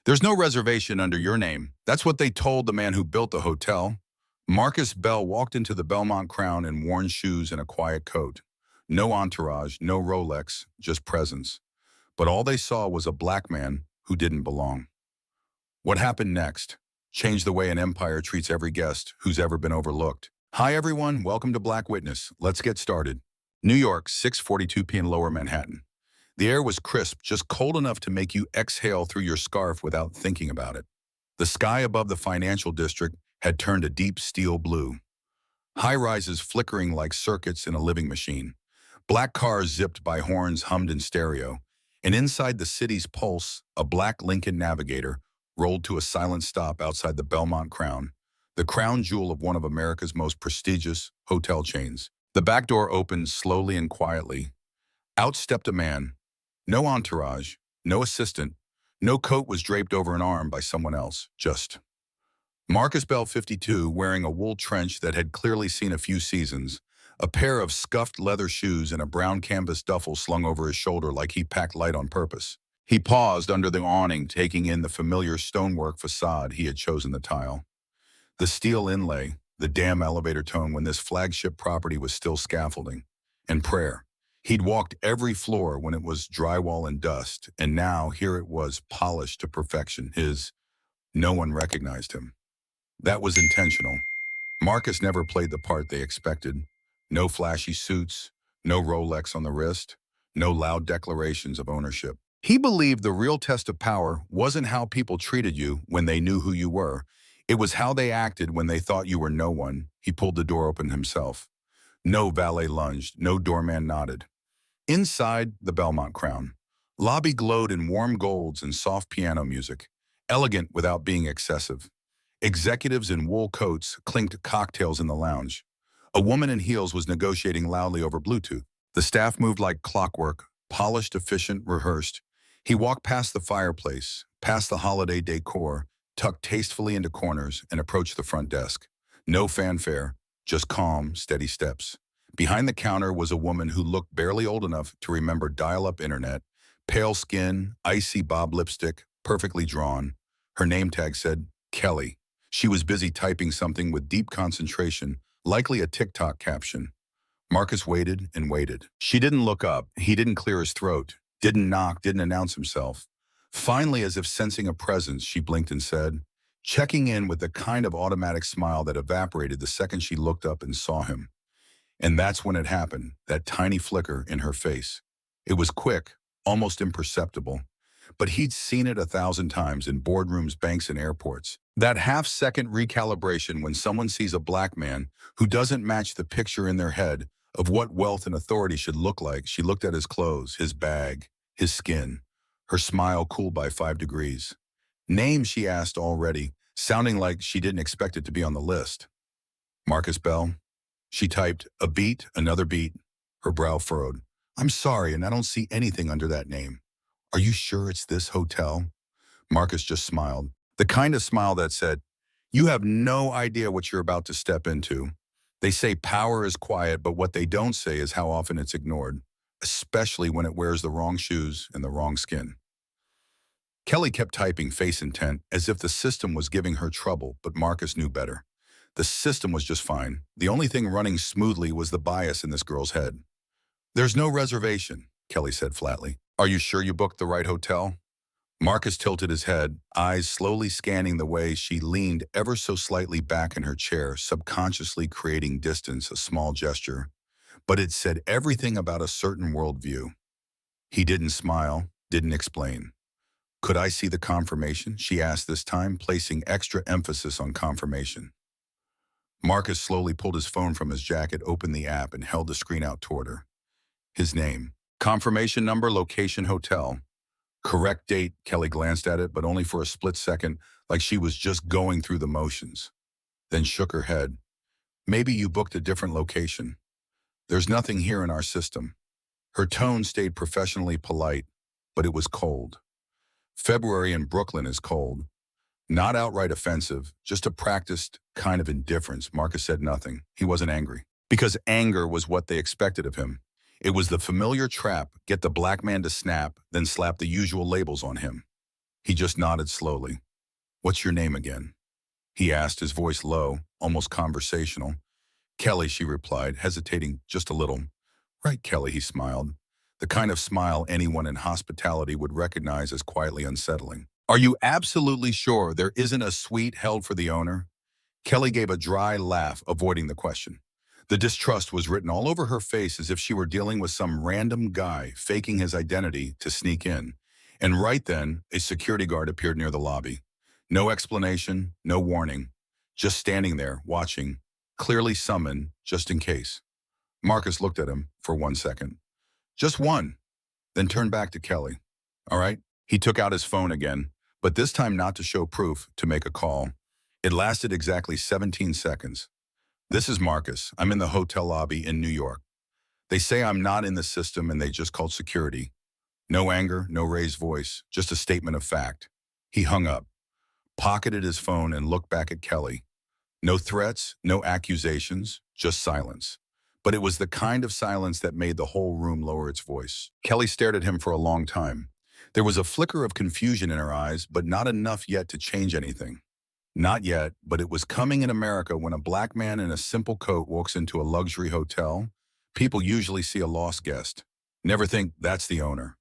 There's no reservation under your name. That's what they told the man who built the hotel. Marcus Bell walked into the Belmont Crown in worn shoes and a quiet coat. No entourage, no Rolex, just presence. But all they saw was a black man who didn't belong. What happened next changed the way an empire treats every guest who's ever been overlooked. Hi everyone, welcome to Black Witness. Let's get started. New York, 6:42 p.m. Lower Manhattan. The air was crisp, just cold enough to make you exhale through your scarf without thinking about it. The sky above the financial district had turned a deep steel blue. High-rises flickering like circuits in a living machine. Black cars zipped by horns hummed in stereo. And inside the city's pulse, a black Lincoln Navigator rolled to a silent stop outside the Belmont Crown, the crown jewel of one of America's most prestigious hotel chains. The back door opened slowly and quietly. Out stepped a man. No entourage, no assistant, no coat was draped over an arm by someone else, just Marcus Bell, 52, wearing a wool trench that had clearly seen a few seasons, a pair of scuffed leather shoes and a brown canvas duffel slung over his shoulder like he packed light on purpose. He paused under the awning, taking in the familiar stonework facade he had chosen to tile. The steel inlay, the damn elevator tone when this flagship property was still scaffolding, and prayer. He'd walked every floor when it was drywall and dust, and now here it was, polished to perfection. No one recognized him. That was intentional. Marcus never played the part they expected. No flashy suits, no Rolex on the wrist, no loud declarations of ownership. He believed the real test of power wasn't how people treated you when they knew who you were. It was how they acted when they thought you were no one. He pulled the door open himself. No valet lunged, no doorman nodded. Inside the Belmont Crown, lobby glowed in warm golds and soft piano music, elegant without being excessive. Executives in wool coats clinked cocktails in the lounge. A woman in heels was negotiating loudly over Bluetooth. The staff moved like clockwork, polished, efficient, rehearsed. He walked past the fireplace, past the holiday decor, tucked tastefully into corners, and approached the front desk. No fanfare, just calm, steady steps. Behind the counter was a woman who looked barely old enough to remember dial-up internet, pale skin, icy bob lipstick, perfectly drawn. Her name tag said, Kelly. She was busy typing something with deep concentration, likely a TikTok caption. Marcus waited and waited. She didn't look up. He didn't clear his throat, didn't knock, didn't announce himself. Finally, as if sensing a presence, she blinked and said, checking in with the kind of automatic smile that evaporated the second she looked up and saw him. And that's when it happened, that tiny flicker in her face. It was quick, almost imperceptible, but he'd seen it 1,000 times in boardrooms, banks, and airports. That half-second recalibration when someone sees a black man who doesn't match the picture in their head of what wealth and authority should look like. She looked at his clothes, his bag, his skin. Her smile cooled by 5 degrees. Name, she asked already, sounding like she didn't expect it to be on the list. Marcus Bell. She typed, a beat, another beat. Her brow furrowed. I'm sorry, and I don't see anything under that name. Are you sure it's this hotel? Marcus just smiled. The kind of smile that said, you have no idea what you're about to step into. They say power is quiet, but what they don't say is how often it's ignored, especially when it wears the wrong shoes and the wrong skin. Kelly kept typing, face intent, as if the system was giving her trouble, but Marcus knew better. The system was just fine. The only thing running smoothly was the bias in this girl's head. There's no reservation, Kelly said flatly. Are you sure you booked the right hotel? Marcus tilted his head, eyes slowly scanning the way she leaned ever so slightly back in her chair, subconsciously creating distance, a small gesture. But it said everything about a certain worldview. He didn't smile, didn't explain. Could I see the confirmation? She asked this time, placing extra emphasis on confirmation. Marcus slowly pulled his phone from his jacket, opened the app, and held the screen out toward her. His name. Confirmation number, location, hotel. Correct date. Kelly glanced at it, but only for a split second, like she was just going through the motions. Then shook her head. Maybe you booked a different location. There's nothing here in our system. Her tone stayed professionally polite, but it was cold. February in Brooklyn is cold. Not outright offensive, just a practiced kind of indifference. Marcus said nothing. He wasn't angry, because anger was what they expected of him. It was the familiar trap, get the black man to snap, then slap the usual labels on him. He just nodded slowly. "What's your name again?" he asked, his voice low, almost conversational. "Kelly," she replied, hesitating just a little. "Right, Kelly," he smiled. The kind of smile anyone in hospitality would recognize as quietly unsettling. "Are you absolutely sure there isn't a suite held for the owner?" Kelly gave a dry laugh, avoiding the question. The distrust was written all over her face as if she were dealing with some random guy faking his identity to sneak in. And right then, a security guard appeared near the lobby. No explanation, no warning, just standing there, watching, clearly summoned, just in case. Marcus looked at him for 1 second. Just one, then turned back to Kelly. "All right." He took out his phone again, but this time not to show proof, to make a call. It lasted exactly 17 seconds. "This is Marcus. I'm in the hotel lobby in New York. They say I'm not in the system and they just called security." No anger, no raised voice, just a statement of fact. He hung up, pocketed his phone, and looked back at Kelly. No threats, no accusations, just silence. But it was the kind of silence that made the whole room lower its voice. Kelly stared at him for a long time. There was a flicker of confusion in her eyes, but not enough yet to change anything. Not yet, but it was coming in America. When a black man in a simple coat walks into a luxury hotel, people usually see a lost guest. Never think that's the owner.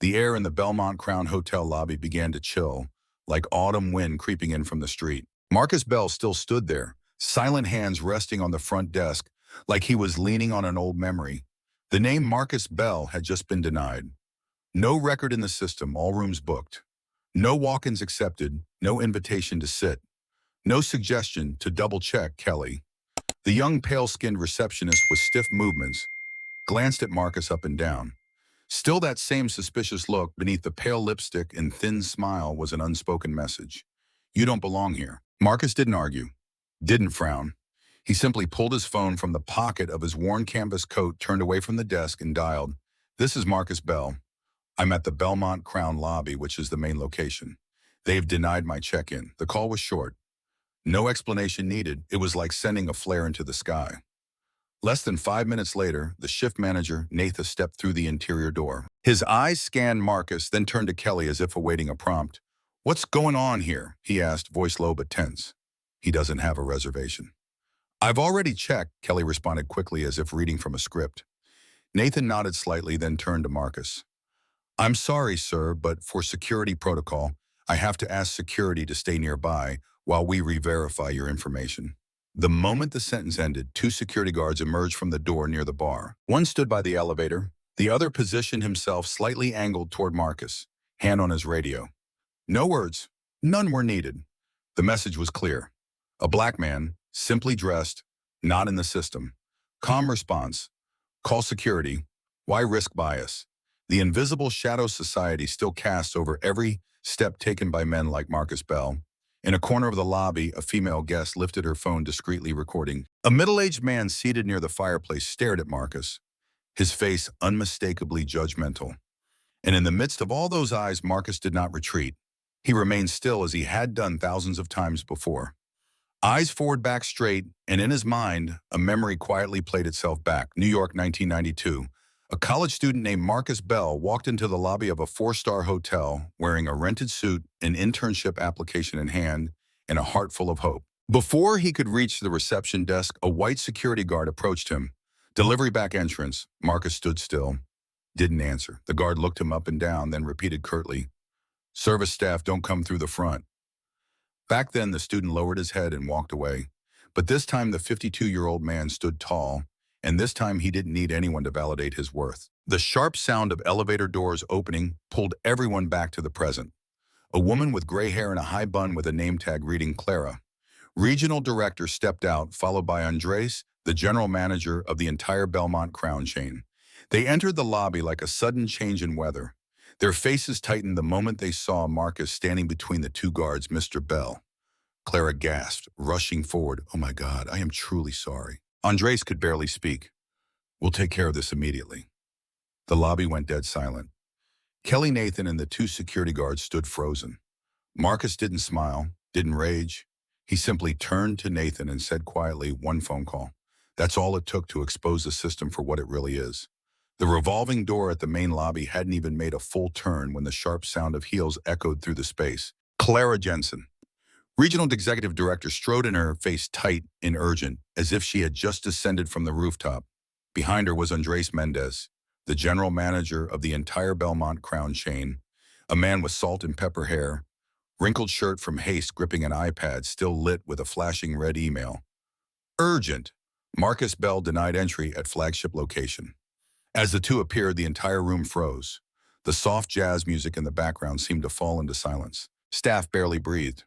The air in the Belmont Crown hotel lobby began to chill, like autumn wind creeping in from the street. Marcus Bell still stood there, silent hands resting on the front desk, like he was leaning on an old memory. The name Marcus Bell had just been denied. No record in the system, all rooms booked. No walk-ins accepted, no invitation to sit. No suggestion to double-check Kelly. The young pale-skinned receptionist with stiff movements glanced at Marcus up and down. Still that same suspicious look beneath the pale lipstick and thin smile was an unspoken message. "You don't belong here." Marcus didn't argue, didn't frown. He simply pulled his phone from the pocket of his worn canvas coat, turned away from the desk, and dialed. "This is Marcus Bell. I'm at the Belmont Crown lobby, which is the main location. They've denied my check-in." The call was short. No explanation needed. It was like sending a flare into the sky. Less than 5 minutes later, the shift manager, Nathan, stepped through the interior door. His eyes scanned Marcus, then turned to Kelly as if awaiting a prompt. "What's going on here?" he asked, voice low but tense. "He doesn't have a reservation." "I've already checked," Kelly responded quickly as if reading from a script. Nathan nodded slightly, then turned to Marcus. "I'm sorry, sir, but for security protocol, I have to ask security to stay nearby while we re-verify your information." The moment the sentence ended, two security guards emerged from the door near the bar. One stood by the elevator. The other positioned himself slightly angled toward Marcus, hand on his radio. No words. None were needed. The message was clear. A black man, simply dressed, not in the system. Calm response. Call security. Why risk bias? The invisible shadow society still casts over every step taken by men like Marcus Bell. In a corner of the lobby, a female guest lifted her phone, discreetly recording. A middle-aged man seated near the fireplace stared at Marcus, his face unmistakably judgmental. And in the midst of all those eyes, Marcus did not retreat. He remained still as he had done thousands of times before. Eyes forward, back straight, and in his mind, a memory quietly played itself back. New York, 1992. A college student named Marcus Bell walked into the lobby of a 4-star hotel wearing a rented suit, an internship application in hand, and a heart full of hope. Before he could reach the reception desk, a white security guard approached him. "Delivery back entrance." Marcus stood still, didn't answer. The guard looked him up and down, then repeated curtly, "Service staff don't come through the front." Back then, the student lowered his head and walked away. But this time, the 52-year-old man stood tall, and this time he didn't need anyone to validate his worth. The sharp sound of elevator doors opening pulled everyone back to the present. A woman with gray hair and a high bun with a name tag reading Clara. Regional director stepped out, followed by Andres, the general manager of the entire Belmont Crown chain. They entered the lobby like a sudden change in weather. Their faces tightened the moment they saw Marcus standing between the two guards. "Mr. Bell." Clara gasped, rushing forward. "Oh my God, I am truly sorry." Andres could barely speak. "We'll take care of this immediately." The lobby went dead silent. Kelly, Nathan, and the two security guards stood frozen. Marcus didn't smile, didn't rage. He simply turned to Nathan and said quietly, "One phone call. That's all it took to expose the system for what it really is. The revolving door at the main lobby hadn't even made a full turn when the sharp sound of heels echoed through the space. Clara Jensen, Regional Executive Director, strode in, her face tight and urgent, as if she had just descended from the rooftop. Behind her was Andres Mendez, the general manager of the entire Belmont Crown chain, a man with salt and pepper hair, wrinkled shirt from haste gripping an iPad still lit with a flashing red email. Urgent. Marcus Bell denied entry at flagship location. As the two appeared, the entire room froze. The soft jazz music in the background seemed to fall into silence. Staff barely breathed.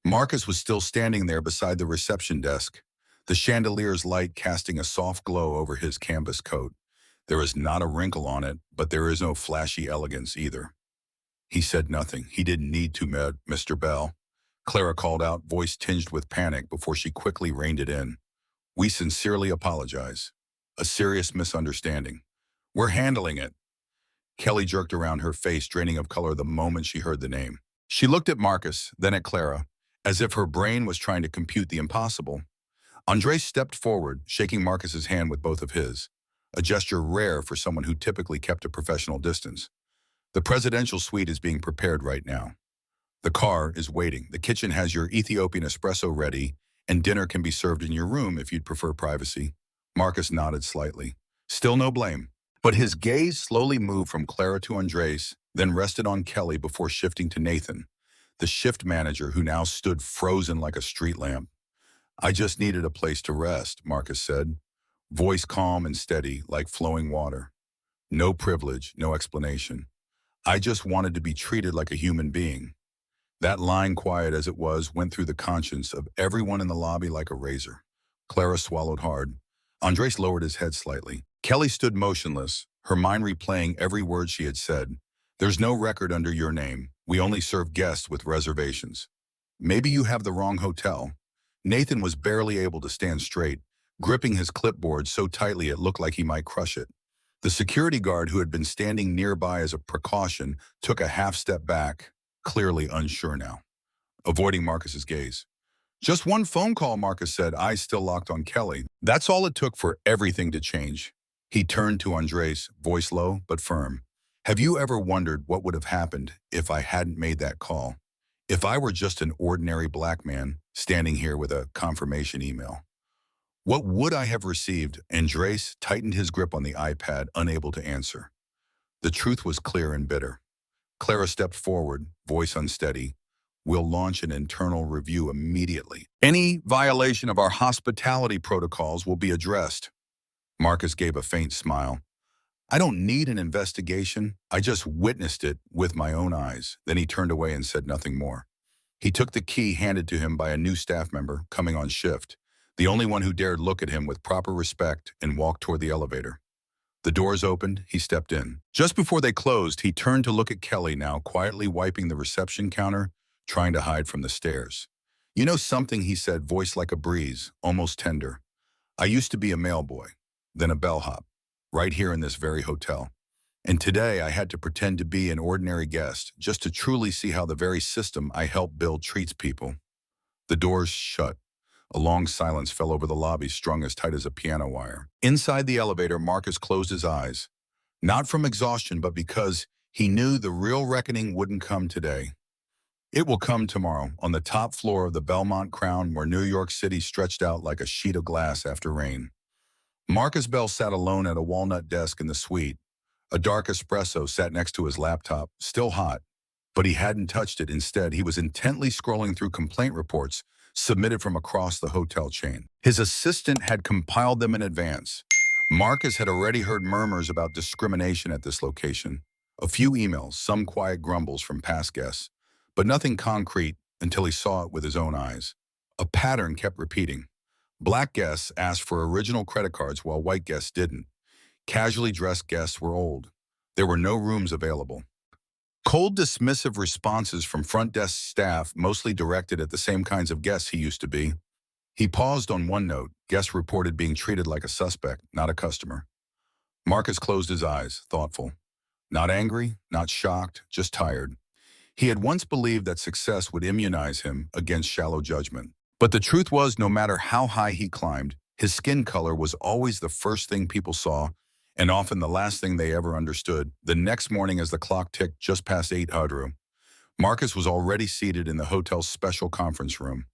Marcus was still standing there beside the reception desk, the chandelier's light casting a soft glow over his canvas coat. There is not a wrinkle on it, but there is no flashy elegance either. He said nothing. He didn't need to, Mr. Bell. Clara called out, voice tinged with panic before she quickly reined it in. We sincerely apologize. A serious misunderstanding. We're handling it. Kelly jerked around, her face draining of color the moment she heard the name. She looked at Marcus, then at Clara, as if her brain was trying to compute the impossible. Andres stepped forward, shaking Marcus's hand with both of his, a gesture rare for someone who typically kept a professional distance. The presidential suite is being prepared right now. The car is waiting. The kitchen has your Ethiopian espresso ready, and dinner can be served in your room if you'd prefer privacy. Marcus nodded slightly. Still no blame. But his gaze slowly moved from Clara to Andres, then rested on Kelly before shifting to Nathan, the shift manager who now stood frozen like a street lamp. I just needed a place to rest, Marcus said, voice calm and steady like flowing water. No privilege, no explanation. I just wanted to be treated like a human being. That line, quiet as it was, went through the conscience of everyone in the lobby like a razor. Clara swallowed hard. Andres lowered his head slightly. Kelly stood motionless, her mind replaying every word she had said. There's no record under your name. We only serve guests with reservations. Maybe you have the wrong hotel. Nathan was barely able to stand straight, gripping his clipboard so tightly it looked like he might crush it. The security guard, who had been standing nearby as a precaution, took a half step back, clearly unsure now, avoiding Marcus's gaze. Just one phone call, Marcus said, eyes still locked on Kelly. That's all it took for everything to change. He turned to Andres, voice low but firm. Have you ever wondered what would have happened if I hadn't made that call? If I were just an ordinary black man standing here with a confirmation email? What would I have received? Andres tightened his grip on the iPad, unable to answer. The truth was clear and bitter. Clara stepped forward, voice unsteady. We'll launch an internal review immediately. Any violation of our hospitality protocols will be addressed. Marcus gave a faint smile. I don't need an investigation. I just witnessed it with my own eyes. Then he turned away and said nothing more. He took the key handed to him by a new staff member coming on shift, the only one who dared look at him with proper respect, and walked toward the elevator. The doors opened, he stepped in. Just before they closed, he turned to look at Kelly, now quietly wiping the reception counter, trying to hide from the stares. You know something, he said, voice like a breeze, almost tender. I used to be a mailboy, then a bellhop, right here in this very hotel. And today I had to pretend to be an ordinary guest, just to truly see how the very system I helped build treats people. The doors shut. A long silence fell over the lobby, strung as tight as a piano wire. Inside the elevator, Marcus closed his eyes, not from exhaustion, but because he knew the real reckoning wouldn't come today. It will come tomorrow, on the top floor of the Belmont Crown, where New York City stretched out like a sheet of glass after rain. Marcus Bell sat alone at a walnut desk in the suite. A dark espresso sat next to his laptop, still hot, but he hadn't touched it. Instead, he was intently scrolling through complaint reports submitted from across the hotel chain. His assistant had compiled them in advance. Marcus had already heard murmurs about discrimination at this location. A few emails, some quiet grumbles from past guests, but nothing concrete until he saw it with his own eyes. A pattern kept repeating. Black guests asked for original credit cards while white guests didn't. Casually dressed guests were old. There were no rooms available. Cold, dismissive responses from front desk staff, mostly directed at the same kinds of guests he used to be. He paused on one note. Guests reported being treated like a suspect, not a customer. Marcus closed his eyes, thoughtful. Not angry, not shocked, just tired. He had once believed that success would immunize him against shallow judgment. But the truth was, no matter how high he climbed, his skin color was always the first thing people saw, and often the last thing they ever understood. The next morning, as the clock ticked just past 8 a.m., Marcus was already seated in the hotel's special conference room.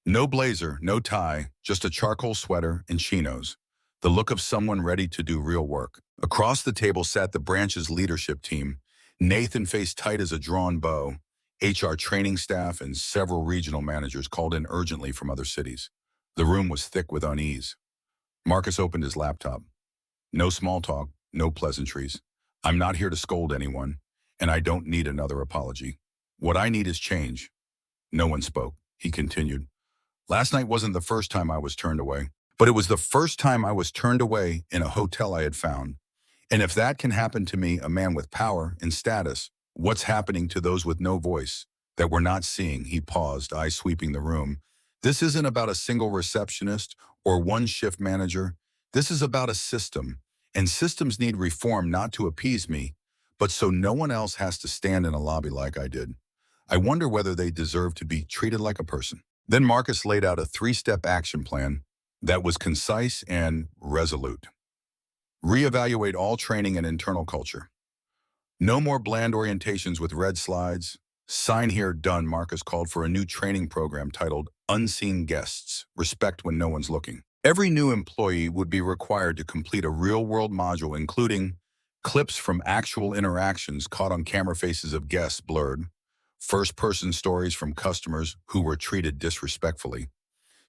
No blazer, no tie, just a charcoal sweater and chinos. The look of someone ready to do real work. Across the table sat the branch's leadership team, Nathan faced tight as a drawn bow, HR training staff and several regional managers called in urgently from other cities. The room was thick with unease. Marcus opened his laptop. No small talk, no pleasantries. I'm not here to scold anyone, and I don't need another apology. What I need is change. No one spoke. He continued. Last night wasn't the first time I was turned away, but it was the first time I was turned away in a hotel I had found. And if that can happen to me, a man with power and status, what's happening to those with no voice that we're not seeing? He paused, eyes sweeping the room. This isn't about a single receptionist or one shift manager. This is about a system, and systems need reform not to appease me, but so no one else has to stand in a lobby like I did. I wonder whether they deserve to be treated like a person. Then Marcus laid out a 3-step action plan that was concise and resolute. Reevaluate all training and internal culture. No more bland orientations with red slides. Sign here, done. Marcus called for a new training program titled Unseen Guests, Respect When No One's Looking. Every new employee would be required to complete a real-world module, including clips from actual interactions caught on camera, faces of guests blurred, first-person stories from customers who were treated disrespectfully,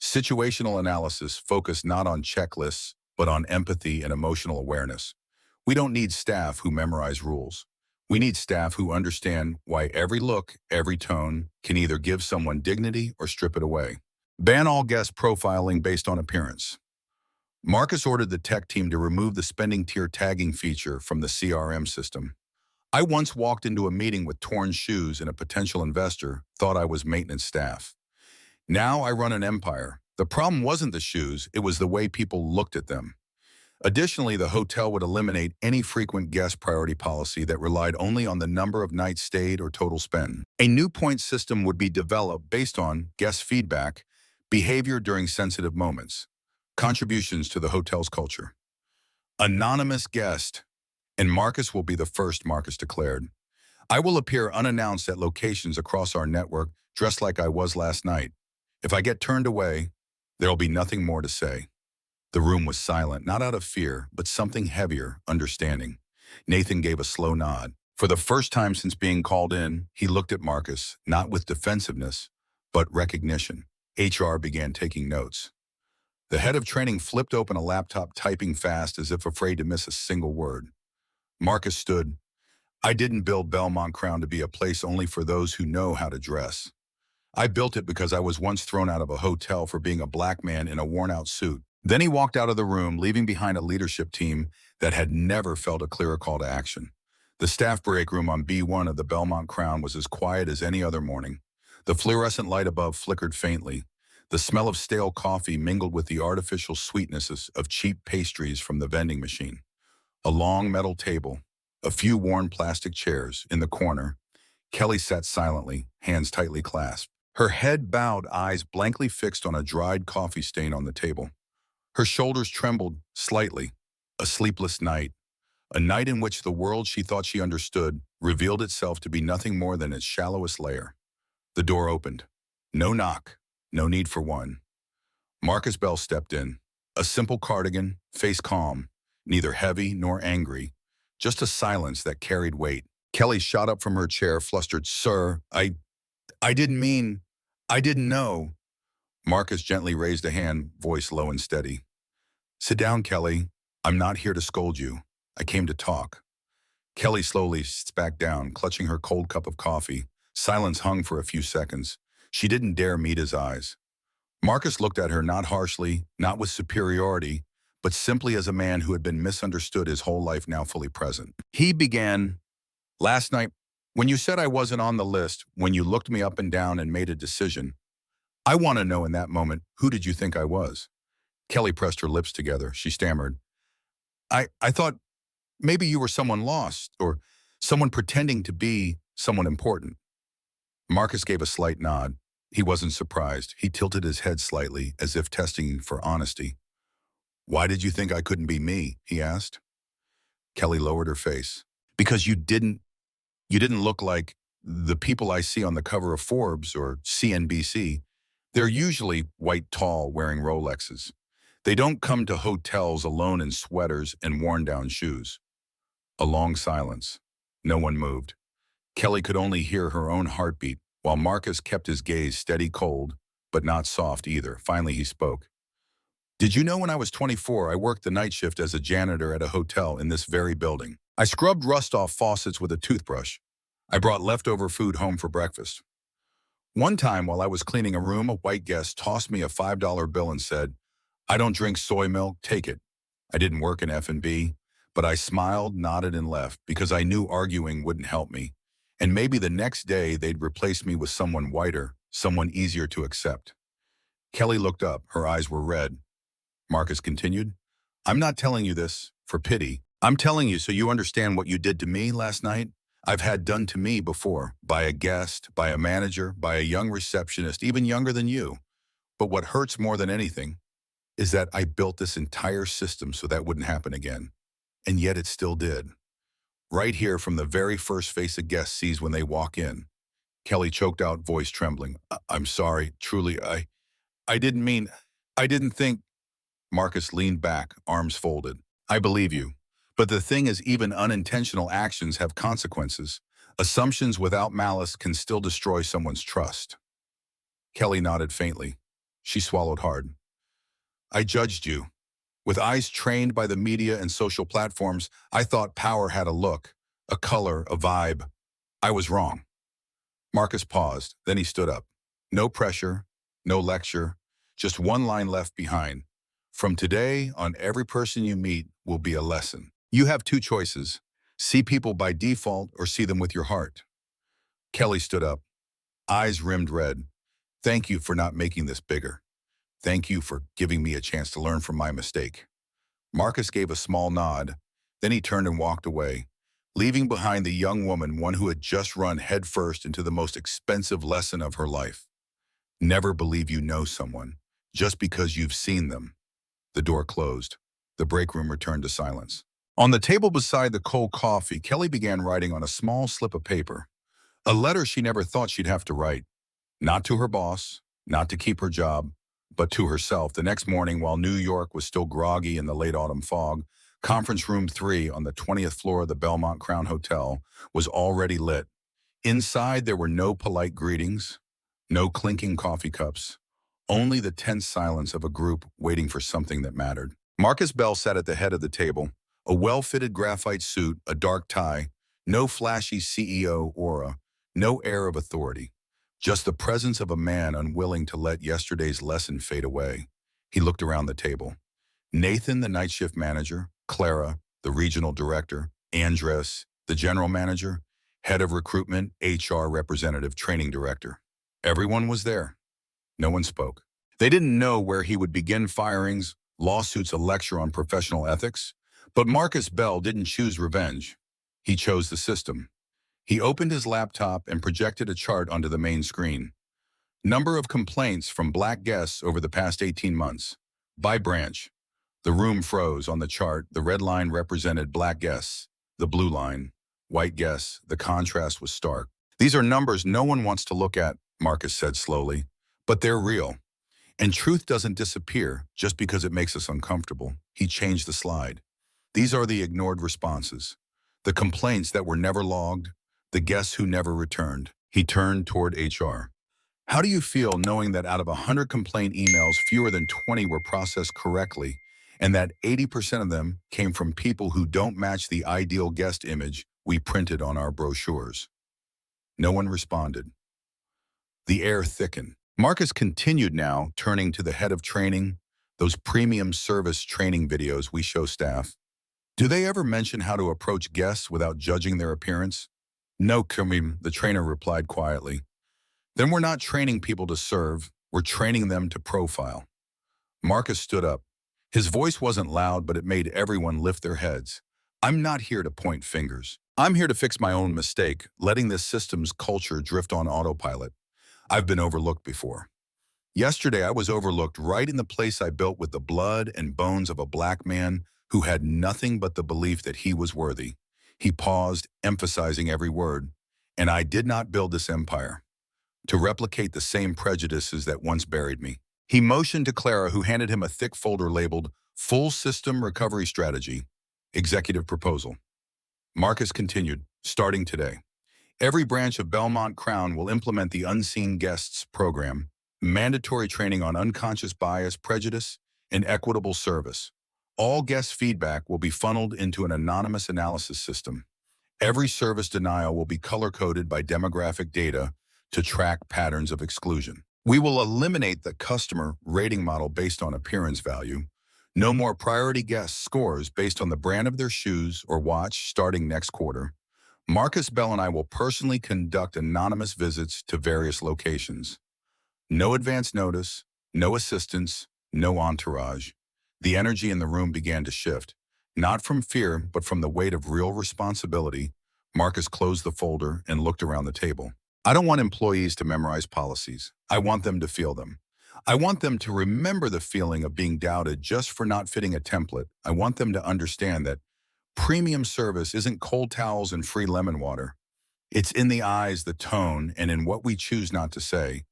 situational analysis focused not on checklists, but on empathy and emotional awareness. We don't need staff who memorize rules. We need staff who understand why every look, every tone can either give someone dignity or strip it away. Ban all guest profiling based on appearance. Marcus ordered the tech team to remove the spending tier tagging feature from the CRM system. I once walked into a meeting with torn shoes and a potential investor thought I was maintenance staff. Now I run an empire. The problem wasn't the shoes, it was the way people looked at them. Additionally, the hotel would eliminate any frequent guest priority policy that relied only on the number of nights stayed or total spend. A new point system would be developed based on guest feedback, behavior during sensitive moments, contributions to the hotel's culture. Anonymous guest. And Marcus will be the first, Marcus declared. I will appear unannounced at locations across our network, dressed like I was last night. If I get turned away, there'll be nothing more to say. The room was silent, not out of fear, but something heavier, understanding. Nathan gave a slow nod. For the first time since being called in, he looked at Marcus, not with defensiveness, but recognition. HR began taking notes. The head of training flipped open a laptop, typing fast as if afraid to miss a single word. Marcus stood. I didn't build Belmont Crown to be a place only for those who know how to dress. I built it because I was once thrown out of a hotel for being a black man in a worn-out suit. Then he walked out of the room, leaving behind a leadership team that had never felt a clearer call to action. The staff break room on B1 of the Belmont Crown was as quiet as any other morning. The fluorescent light above flickered faintly. The smell of stale coffee mingled with the artificial sweetnesses of cheap pastries from the vending machine. A long metal table, a few worn plastic chairs. In the corner, Kelly sat silently, hands tightly clasped. Her head bowed, eyes blankly fixed on a dried coffee stain on the table. Her shoulders trembled slightly. A sleepless night. A night in which the world she thought she understood revealed itself to be nothing more than its shallowest layer. The door opened. No knock. No need for one. Marcus Bell stepped in. A simple cardigan, face calm, neither heavy nor angry, just a silence that carried weight. Kelly shot up from her chair, flustered. Sir, I didn't know. Marcus gently raised a hand, voice low and steady. Sit down, Kelly. I'm not here to scold you. I came to talk. Kelly slowly sat back down, clutching her cold cup of coffee. Silence hung for a few seconds. She didn't dare meet his eyes. Marcus looked at her not harshly, not with superiority, but simply as a man who had been misunderstood his whole life, now fully present. He began, last night, when you said I wasn't on the list, when you looked me up and down and made a decision, I want to know in that moment, who did you think I was? Kelly pressed her lips together. She stammered. I thought maybe you were someone lost or someone pretending to be someone important. Marcus gave a slight nod. He wasn't surprised. He tilted his head slightly, as if testing for honesty. Why did you think I couldn't be me? He asked. Kelly lowered her face. Because you didn't look like the people I see on the cover of Forbes or CNBC. They're usually white tall wearing Rolexes. They don't come to hotels alone in sweaters and worn down shoes. A long silence. No one moved. Kelly could only hear her own heartbeat, while Marcus kept his gaze steady cold, but not soft either. Finally, he spoke. Did you know when I was 24, I worked the night shift as a janitor at a hotel in this very building? I scrubbed rust off faucets with a toothbrush. I brought leftover food home for breakfast. One time while I was cleaning a room, a white guest tossed me a $5 bill and said, I don't drink soy milk, take it. I didn't work in F&B, but I smiled, nodded, and left because I knew arguing wouldn't help me. And maybe the next day they'd replace me with someone whiter, someone easier to accept. Kelly looked up. Her eyes were red. Marcus continued, I'm not telling you this for pity. I'm telling you so you understand what you did to me last night. I've had done to me before, by a guest, by a manager, by a young receptionist, even younger than you. But what hurts more than anything is that I built this entire system so that wouldn't happen again. And yet it still did. Right here from the very first face a guest sees when they walk in. Kelly choked out, voice trembling. I'm sorry, truly, I didn't mean, I didn't think. Marcus leaned back, arms folded. I believe you. But the thing is, even unintentional actions have consequences. Assumptions without malice can still destroy someone's trust. Kelly nodded faintly. She swallowed hard. I judged you. With eyes trained by the media and social platforms, I thought power had a look, a color, a vibe. I was wrong. Marcus paused, then he stood up. No pressure, no lecture, just one line left behind. From today on, every person you meet will be a lesson. You have two choices. See people by default or see them with your heart. Kelly stood up, eyes rimmed red. Thank you for not making this bigger. Thank you for giving me a chance to learn from my mistake. Marcus gave a small nod. Then he turned and walked away, leaving behind the young woman, one who had just run headfirst into the most expensive lesson of her life. Never believe you know someone just because you've seen them. The door closed. The break room returned to silence. On the table beside the cold coffee, Kelly began writing on a small slip of paper. A letter she never thought she'd have to write. Not to her boss, not to keep her job, but to herself. The next morning, while New York was still groggy in the late autumn fog, Conference Room 3 on the 20th floor of the Belmont Crown Hotel was already lit. Inside, there were no polite greetings, no clinking coffee cups, only the tense silence of a group waiting for something that mattered. Marcus Bell sat at the head of the table, a well-fitted graphite suit, a dark tie, no flashy CEO aura, no air of authority, just the presence of a man unwilling to let yesterday's lesson fade away. He looked around the table. Nathan, the night shift manager, Clara, the regional director, Andres, the general manager, head of recruitment, HR representative, training director. Everyone was there. No one spoke. They didn't know where he would begin firings, lawsuits, a lecture on professional ethics. But Marcus Bell didn't choose revenge. He chose the system. He opened his laptop and projected a chart onto the main screen. Number of complaints from black guests over the past 18 months. By branch. The room froze. On the chart, the red line represented black guests, the blue line, white guests. The contrast was stark. These are numbers no one wants to look at, Marcus said slowly, but they're real. And truth doesn't disappear just because it makes us uncomfortable. He changed the slide. These are the ignored responses, the complaints that were never logged, the guests who never returned. He turned toward HR. How do you feel knowing that out of 100 complaint emails, fewer than 20 were processed correctly, and that 80% of them came from people who don't match the ideal guest image we printed on our brochures? No one responded. The air thickened. Marcus continued now, turning to the head of training, those premium service training videos we show staff. Do they ever mention how to approach guests without judging their appearance? No, Kamim, the trainer replied quietly. Then we're not training people to serve, we're training them to profile. Marcus stood up. His voice wasn't loud, but it made everyone lift their heads. I'm not here to point fingers. I'm here to fix my own mistake, letting this system's culture drift on autopilot. I've been overlooked before. Yesterday, I was overlooked right in the place I built with the blood and bones of a black man who had nothing but the belief that he was worthy. He paused, emphasizing every word. And I did not build this empire to replicate the same prejudices that once buried me. He motioned to Clara, who handed him a thick folder labeled Full System Recovery Strategy, Executive Proposal. Marcus continued, starting today. Every branch of Belmont Crown will implement the Unseen Guests program, mandatory training on unconscious bias, prejudice, and equitable service. All guest feedback will be funneled into an anonymous analysis system. Every service denial will be color-coded by demographic data to track patterns of exclusion. We will eliminate the customer rating model based on appearance value. No more priority guest scores based on the brand of their shoes or watch starting next quarter. Marcus Bell and I will personally conduct anonymous visits to various locations. No advance notice, no assistance, no entourage. The energy in the room began to shift, not from fear, but from the weight of real responsibility. Marcus closed the folder and looked around the table. I don't want employees to memorize policies. I want them to feel them. I want them to remember the feeling of being doubted just for not fitting a template. I want them to understand that premium service isn't cold towels and free lemon water. It's in the eyes, the tone, and in what we choose not to say.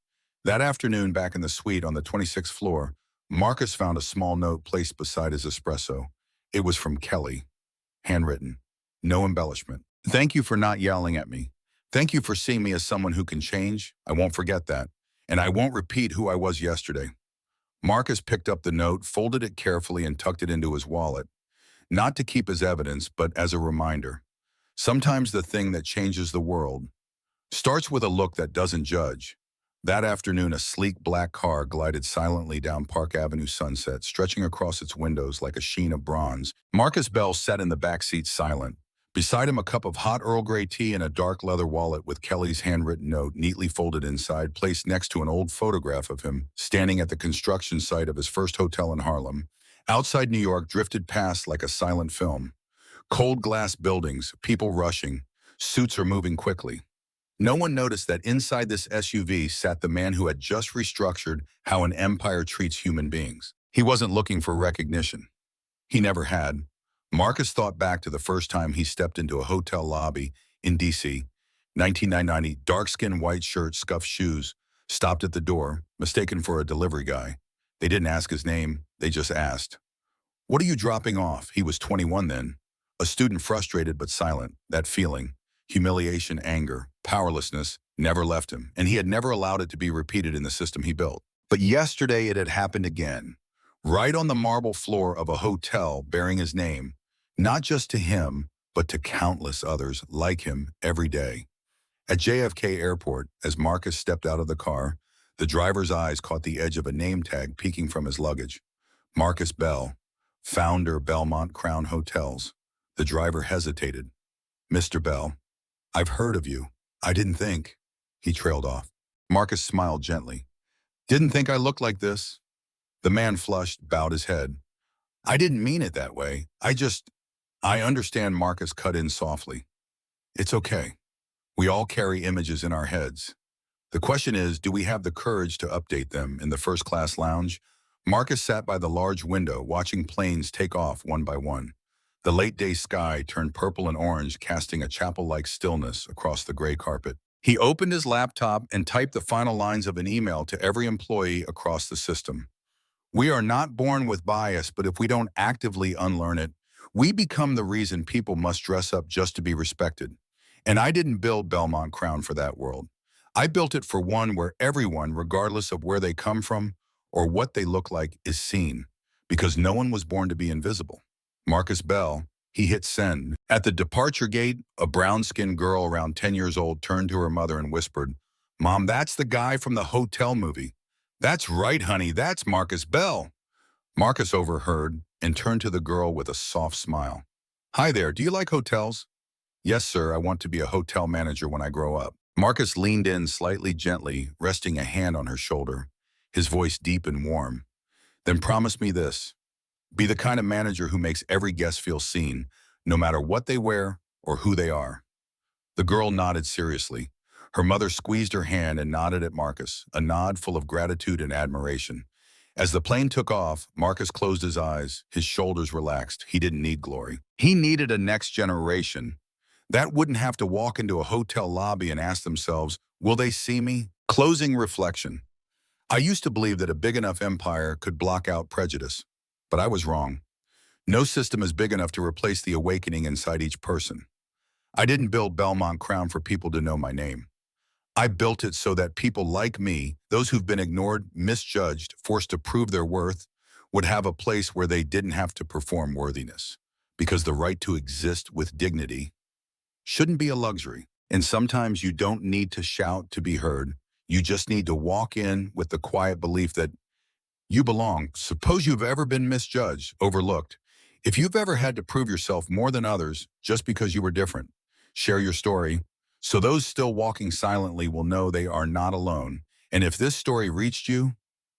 That afternoon, back in the suite on the 26th floor, Marcus found a small note placed beside his espresso. It was from Kelly, handwritten, no embellishment. Thank you for not yelling at me. Thank you for seeing me as someone who can change. I won't forget that. And I won't repeat who I was yesterday. Marcus picked up the note, folded it carefully, and tucked it into his wallet. Not to keep as evidence, but as a reminder. Sometimes the thing that changes the world starts with a look that doesn't judge. That afternoon, a sleek black car glided silently down Park Avenue Sunset, stretching across its windows like a sheen of bronze. Marcus Bell sat in the back seat silent. Beside him, a cup of hot Earl Grey tea and a dark leather wallet with Kelly's handwritten note neatly folded inside, placed next to an old photograph of him standing at the construction site of his first hotel in Harlem. Outside New York drifted past like a silent film. Cold glass buildings, people rushing, suits are moving quickly. No one noticed that inside this SUV sat the man who had just restructured how an empire treats human beings. He wasn't looking for recognition. He never had. Marcus thought back to the first time he stepped into a hotel lobby in D.C. 1990, dark-skinned white shirt, scuffed shoes, stopped at the door, mistaken for a delivery guy. They didn't ask his name, they just asked. What are you dropping off? He was 21 then. A student, frustrated but silent. That feeling, humiliation, anger, powerlessness, never left him, and he had never allowed it to be repeated in the system he built. But yesterday it had happened again, right on the marble floor of a hotel bearing his name, not just to him, but to countless others like him every day. At JFK Airport, as Marcus stepped out of the car, the driver's eyes caught the edge of a name tag peeking from his luggage. Marcus Bell, founder, Belmont Crown Hotels. The driver hesitated. Mr. Bell, I've heard of you. I didn't think. He trailed off. Marcus smiled gently. Didn't think I looked like this? The man flushed, bowed his head. I didn't mean it that way. I understand. Marcus cut in softly. It's okay. We all carry images in our heads. The question is, do we have the courage to update them? In the first-class lounge, Marcus sat by the large window, watching planes take off one by one. The late-day sky turned purple and orange, casting a chapel-like stillness across the gray carpet. He opened his laptop and typed the final lines of an email to every employee across the system. We are not born with bias, but if we don't actively unlearn it, we become the reason people must dress up just to be respected. And I didn't build Belmont Crown for that world. I built it for one where everyone, regardless of where they come from or what they look like, is seen, because no one was born to be invisible. Marcus Bell, he hit send. At the departure gate, a brown-skinned girl around 10 years old turned to her mother and whispered, "Mom, that's the guy from the hotel movie." "That's right, honey, that's Marcus Bell." Marcus overheard and turned to the girl with a soft smile. "Hi there, do you like hotels?" "Yes, sir, I want to be a hotel manager when I grow up." Marcus leaned in slightly gently, resting a hand on her shoulder, his voice deep and warm. "Then promise me this. Be the kind of manager who makes every guest feel seen, no matter what they wear or who they are." The girl nodded seriously. Her mother squeezed her hand and nodded at Marcus, a nod full of gratitude and admiration. As the plane took off, Marcus closed his eyes, his shoulders relaxed. He didn't need glory. He needed a next generation that wouldn't have to walk into a hotel lobby and ask themselves, will they see me? Closing reflection. I used to believe that a big enough empire could block out prejudice, but I was wrong. No system is big enough to replace the awakening inside each person. I didn't build Belmont Crown for people to know my name. I built it so that people like me, those who've been ignored, misjudged, forced to prove their worth, would have a place where they didn't have to perform worthiness. Because the right to exist with dignity shouldn't be a luxury. And sometimes you don't need to shout to be heard. You just need to walk in with the quiet belief that you belong. Suppose you've ever been misjudged, overlooked. If you've ever had to prove yourself more than others just because you were different, share your story so those still walking silently will know they are not alone. And if this story reached you,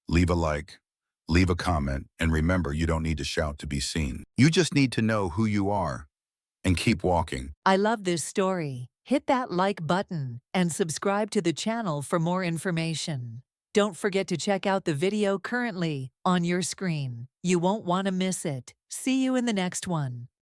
leave a like, leave a comment, and remember, you don't need to shout to be seen. You just need to know who you are and keep walking. I love this story. Hit that like button and subscribe to the channel for more information. Don't forget to check out the video currently on your screen. You won't want to miss it. See you in the next one.